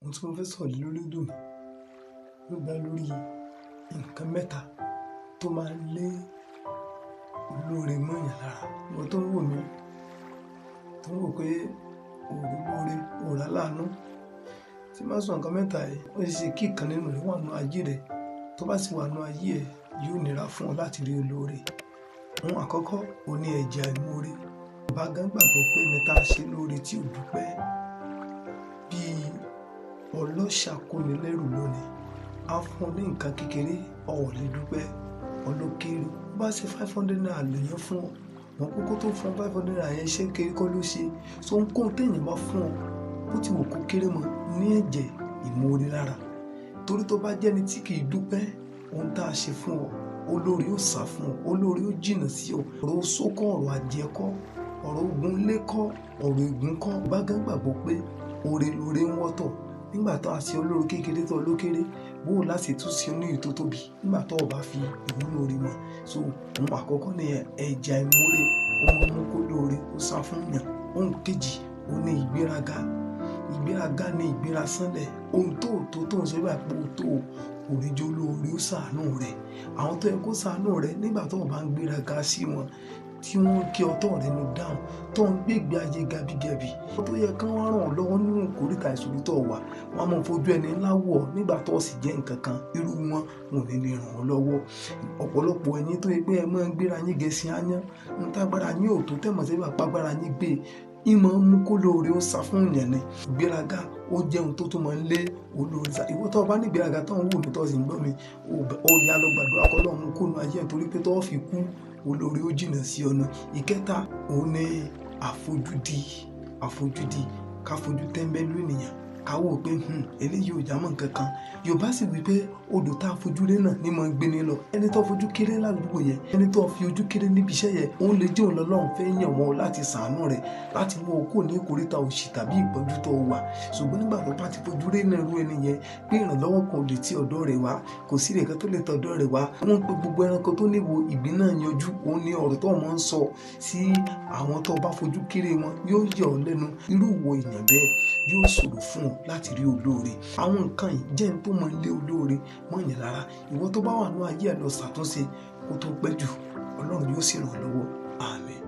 Ohun tí mo fẹ́ sọ̀rọ̀ lórí dùn ló dá lórí nǹkan mẹ́ta tó máa ń lé olóore mọ́yàn lára. Ìwọ tó ń wò mí, tó ń wò pé òòrùn lóore, òòrùn aláàánú. Tí máa sọ nǹkan mẹ́ta yìí, ó ṣe ṣe kí ìkan nínú rẹ̀ wà nínú ayé rẹ̀. Tó bá sì wà nínú ayé ẹ̀, yóò nira fún ọ láti rí olóore. Ohun àkọ́kọ́, ó ní ẹ̀jẹ̀ àìmoore. Bàbá gan gbàgbọ́ pé ẹni tá a ṣe lóore tí ò dúpẹ́ bíi ọlọ́ṣà kóni lẹ́rù lónìí. A fún ọ ní nǹkan kékeré, o ò lè dúpẹ́, ọlọ́kéré. Bá ṣe 500 naira lèyàn fún ọ, wọn kókó tó fún 500 naira yẹn ṣé kéré kọ́ ló ṣe. So ohunkóhun téèyàn bá fún ọ, bó ti wù kó kéré mọ́, ní ẹ̀jẹ̀ ìmoore lára. Torí tó bá jẹ́ni tí kì í dúpẹ́ ohun tá a ṣe fún ọ, olóore ó sá fún ọ, olóore ó jìnnà sí ọ. Ọ̀rọ̀ oṣó kọ́, ọ̀rọ̀ àjẹ́ kọ́, ọ̀rọ̀ ogun ilé kọ́, ọ̀rọ̀ ègún kọ́. Bàbá gan gbàgbọ́ pé oore lóore ń wọ́tọ̀. Nígbà tó a ṣe olóore kékeré tó lókéré, bó o láti tún ṣe oníyì tó tóbi nígbà tó o bá fi ìwúlò oore mọ̀. So ohun àkọ́kọ́ ni ẹ̀jẹ̀ àìmoore, ó máa ń mú kó lóore ó sá fún yàn. Ohun kejì, ó ní ìgbéraga. Ìgbéraga ni ìgbéra sánlẹ̀. Ohun tó ń ṣe báyìí pé o tó òrìjọ olóore ó ṣàánú rẹ̀. Àwọn tó yẹ kó ṣàánú rẹ̀ nígbà tó o bá ń gbéraga sí wọn, tí wọ́n kí ọtọ́ rẹ̀ nu dáhùn, tó ń gbégbé ayé gabigẹbi. Tó yẹ kí wọ́n ràn ọ́ lọ́wọ́ nínú ìkórìtà ìṣòro tó wà, wọ́n á máa fojú ẹni ńlá wọ̀ nígbà tó sì jẹ́ nǹkan kan. Irú wọn ò ní lè ràn ọ́ lọ́wọ́. Ọ̀pọ̀lọpọ̀ ẹ̀yin tó yẹ pé ẹ máa ń gbéra yín gẹ̀ẹ́sì áyán, ń tágbára yín ò tó tẹ̀mọ̀ sí bàbá agbára yín gbé. Ìmọ̀ ń mú kó lóore ó sá fún èèyàn ni. Ìgbéraga ó jẹ́ ohun tó tún máa ń lé olóore sá. Ìwọ tó bá ní ìgbéraga tó ń wò mí tó sì ń gbọ́ mi, ó yá lọ gbàdúrà kọ́ lọ́run mú kó nu ayé ẹ̀ torí pé tó fi kú olóore ó jìnnà sí ọ̀nà. Ìkẹta, òun ní àfojúdi. Ká fojú tẹ́ńbẹ́lú ènìyàn, ká wò pé eléyìí ò já mọ́ nǹkan kan. Yorùbá sì wí pé odò tá a fojú rí náà ní máa ń gbé ní lọ. Ẹni tó fojú kéré ládùúgbò yẹn, ẹni tó fi ojú kéré níbi iṣẹ́ yẹn, òun lè jẹ́ òun lọ́lọ́run fẹ́ yàn wọ́n láti ṣàánú rẹ̀, láti mú ọ kúrò ní ìkórìtà òṣì tàbí ìpọ́njú tó wà. Ṣùgbọ́n nígbà tó bá ti fojú rí náà irú ẹni yẹn, pé ìrànlọ́wọ́ kan ò lè ti ọ̀dọ̀ rẹ̀ wá, kò sí ìrẹ̀kẹ́ tó lè tọ ọ̀dọ̀ rẹ̀ wá. Wọ́n pe gbogbo ẹranko tó níwo ìgbín náà yanjú. Òun ní ọ̀rọ̀ tó máa ń sọ sí àwọn tó bá fojú kéré wọn, yóò yà ọ́ lẹ́nu. Irú ìwọ èèyàn bẹ́ẹ̀ yóò ṣòro fún ọ láti rí olóore. Àwọn nǹkan yìí jẹ́ n tó máa ń lé olóore mọ́yàn lára. Ìwọ tó bá wà nínú ayé ẹ̀ lọ ṣàtúnṣe kó tó pẹ́ jù, Ọlọ́run yóò sì ràn ọ́ lọ́wọ́. Àmín.